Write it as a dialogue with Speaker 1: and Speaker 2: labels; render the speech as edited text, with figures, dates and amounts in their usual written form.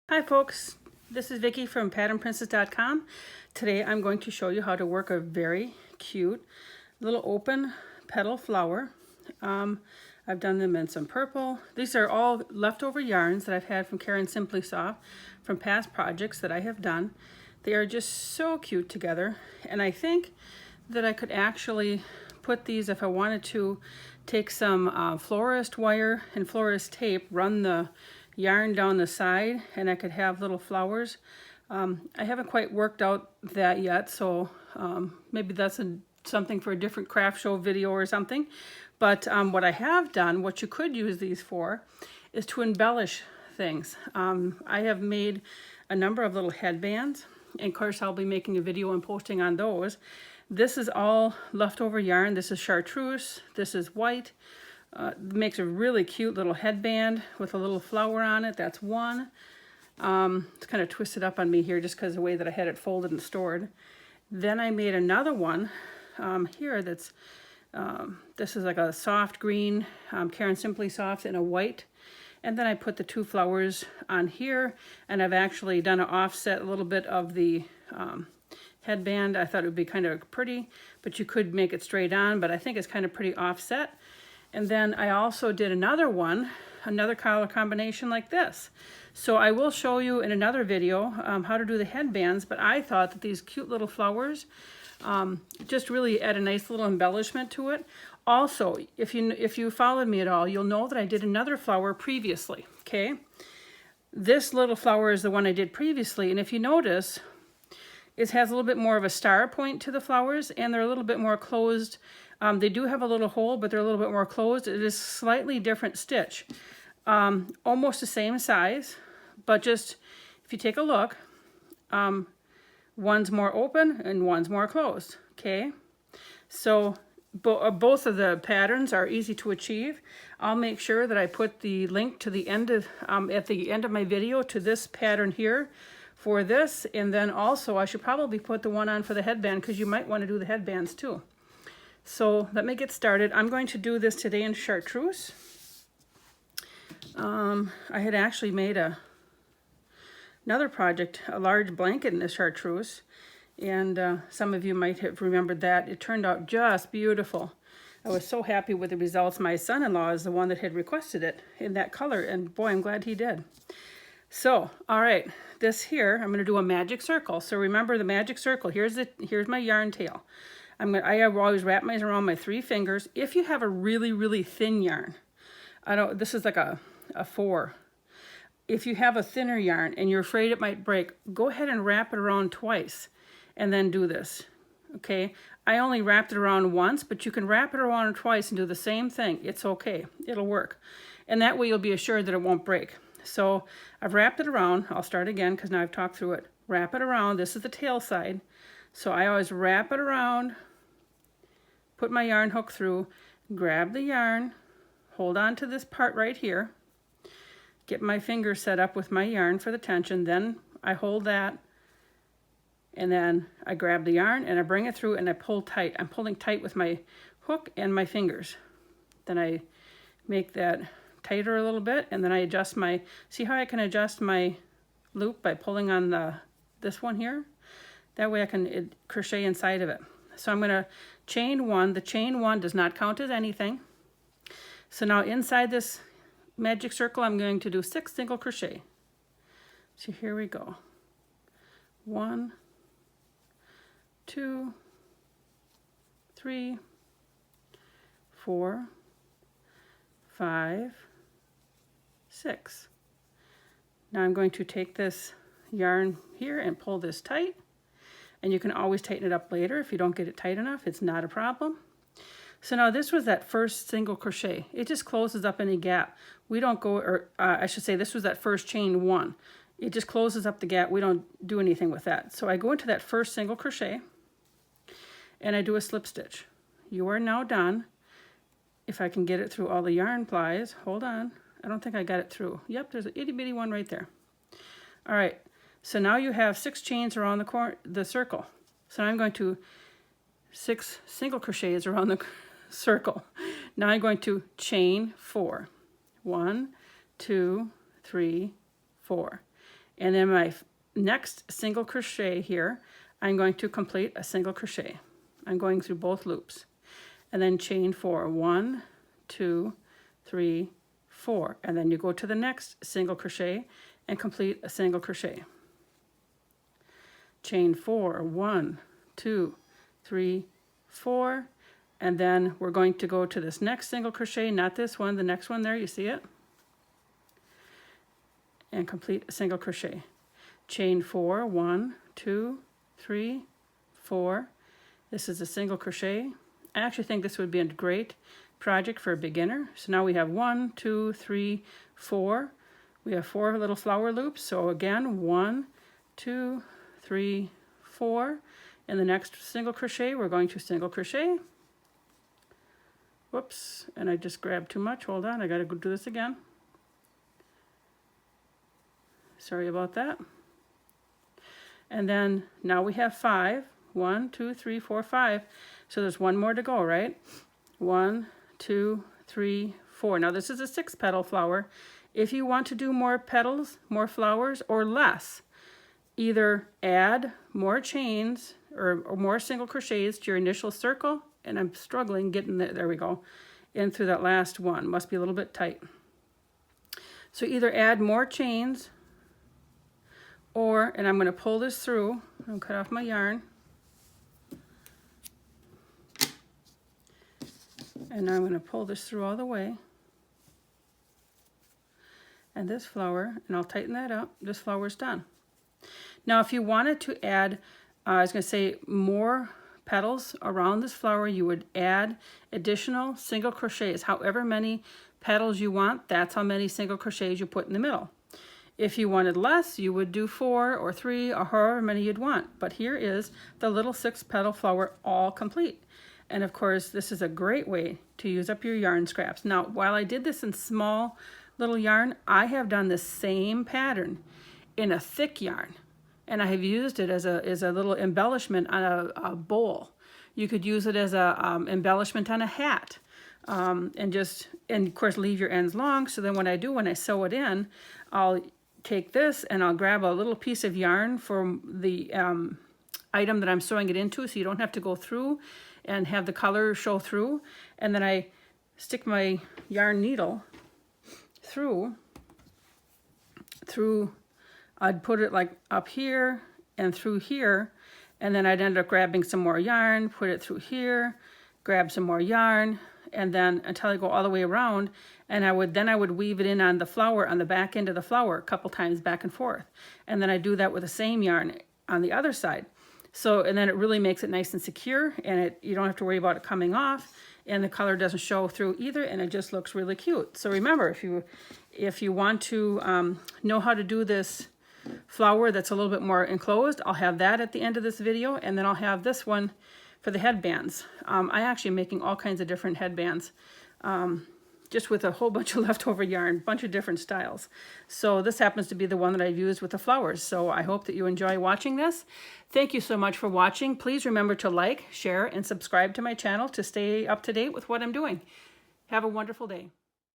Speaker 1: Hi folks, this is Vicki from patternprincess.com. Today I'm going to show you how to work a very cute little open petal flower. I've done them in some purple. These are all leftover yarns that I've had from Karen Simply Soft from past projects that I have done. They are just so cute together, and I think that I could actually put these, if I wanted to, take some florist wire and florist tape, run the yarn down the side, and I could have little flowers. I haven't quite worked out that yet, so maybe that's something for a different craft show video or something. But what I have done, what you could use these for, is to embellish things. I have made a number of little headbands, and of course I'll be making a video and posting on those. This is all leftover yarn. This is chartreuse. This is white. Makes a really cute little headband with a little flower on it. That's one. It's kind of twisted up on me here just because of the way that I had it folded and stored. Then I made another one here that's, this is like a soft green, Karen Simply Soft, and a white. And then I put the two flowers on here, and I've actually done an offset a little bit of the headband. I thought it would be kind of pretty, but you could make it straight on, but I think it's kind of pretty offset. And then I also did another one, another color combination like this. So I will show you in another video how to do the headbands, but I thought that these cute little flowers just really add a nice little embellishment to it. Also, if you followed me at all, you'll know that I did another flower previously, okay? This little flower is the one I did previously, and if you notice, it has a little bit more of a star point to the flowers, and they're a little bit more closed. They do have a little hole, but they're a little bit more closed. It is slightly different stitch. Almost the same size, but just, if you take a look, one's more open and one's more closed, okay? So both of the patterns are easy to achieve. I'll make sure that I put the link to the end of, at the end of my video to this pattern here for this, and then also I should probably put the one on for the headband because you might want to do the headbands too. So let me get started. I'm going to do this today in chartreuse. I had actually made another project, a large blanket in the chartreuse, and some of you might have remembered that. It turned out just beautiful. I was so happy with the results. My son-in-law is the one that had requested it in that color, and boy, I'm glad he did. So, all right, this here, I'm going to do a magic circle. So remember the magic circle. Here's my yarn tail. I always wrap mine around my 3 fingers. If you have a really, really thin yarn, this is like a 4. If you have a thinner yarn and you're afraid it might break, go ahead and wrap it around twice and then do this, okay? I only wrapped it around once, but you can wrap it around twice and do the same thing. It's okay, it'll work. And that way you'll be assured that it won't break. So I've wrapped it around. I'll start again because now I've talked through it. Wrap it around. This is the tail side. So I always wrap it around, put my yarn hook through, grab the yarn, hold on to this part right here, get my finger set up with my yarn for the tension, then I hold that, and then I grab the yarn and I bring it through and I pull tight. I'm pulling tight with my hook and my fingers. Then I make that tighter a little bit, and then I adjust my, see how I can adjust my loop by pulling on this one here? That way I can crochet inside of it. So I'm going to chain 1. The chain 1 does not count as anything. So now inside this magic circle, I'm going to do 6 single crochet. So here we go. 1, 2, 3, 4, 5, 6. Now I'm going to take this yarn here and pull this tight. And you can always tighten it up later if you don't get it tight enough. It's not a problem. So now this was that first single crochet. It just closes up any gap. We don't go, or I should say this was that first chain 1. It just closes up the gap. We don't do anything with that. So I go into that first single crochet and I do a slip stitch. You are now done. If I can get it through all the yarn plies, hold on. I don't think I got it through. Yep, there's an itty bitty one right there. All right. So now you have 6 chains around the circle. So now I'm going to 6 single crochets around the circle. Now I'm going to chain 4. 1, 2, 3, 4. And then my next single crochet here, I'm going to complete a single crochet. I'm going through both loops. And then chain 4, 1, 2, 3, 4. And then you go to the next single crochet and complete a single crochet. Chain 4, 1, 2, 3, 4. And then we're going to go to this next single crochet, not this one, the next one there, you see it? And complete a single crochet. Chain 4, 1, 2, 3, 4. This is a single crochet. I actually think this would be a great project for a beginner. So now we have 1, 2, 3, 4. We have 4 little flower loops. So again, 1, 2, 3, 4. In the next single crochet, we're going to single crochet. Whoops, and I just grabbed too much. Hold on, I gotta go do this again. Sorry about that. And then now we have 5. 1, 2, 3, 4, 5. So there's one more to go, right? 1, 2, 3, 4. Now this is a 6-petal flower. If you want to do more petals, more flowers, or less, either add more chains or more single crochets to your initial circle, and I'm struggling getting there we go, in through that last one. Must be a little bit tight. So either add more chains, or, and I'm going to pull this through, I'll cut off my yarn, and I'm going to pull this through all the way, and this flower, and I'll tighten that up, this flower's done. Now if you wanted to add, I was going to say more petals around this flower, you would add additional single crochets. However many petals you want, that's how many single crochets you put in the middle. If you wanted less, you would do 4 or 3 or however many you'd want. But here is the little 6-petal flower all complete. And of course, this is a great way to use up your yarn scraps. Now, while I did this in small little yarn, I have done the same pattern in a thick yarn. And I have used it as a little embellishment on a bowl. You could use it as a embellishment on a hat. And of course leave your ends long. So then when I sew it in, I'll take this and I'll grab a little piece of yarn from the item that I'm sewing it into, so you don't have to go through and have the color show through. And then I stick my yarn needle through, I'd put it like up here and through here, and then I'd end up grabbing some more yarn, put it through here, grab some more yarn, and then until I go all the way around, and I would weave it in on the flower, on the back end of the flower, a couple times back and forth. And then I do that with the same yarn on the other side. So, and then it really makes it nice and secure, and you don't have to worry about it coming off, and the color doesn't show through either, and it just looks really cute. So remember, if you want to know how to do this flower that's a little bit more enclosed, I'll have that at the end of this video, and then I'll have this one for the headbands. I actually am making all kinds of different headbands, just with a whole bunch of leftover yarn, bunch of different styles. So this happens to be the one that I've used with the flowers. So I hope that you enjoy watching this. Thank you so much for watching. Please remember to like, share, and subscribe to my channel to stay up to date with what I'm doing. Have a wonderful day.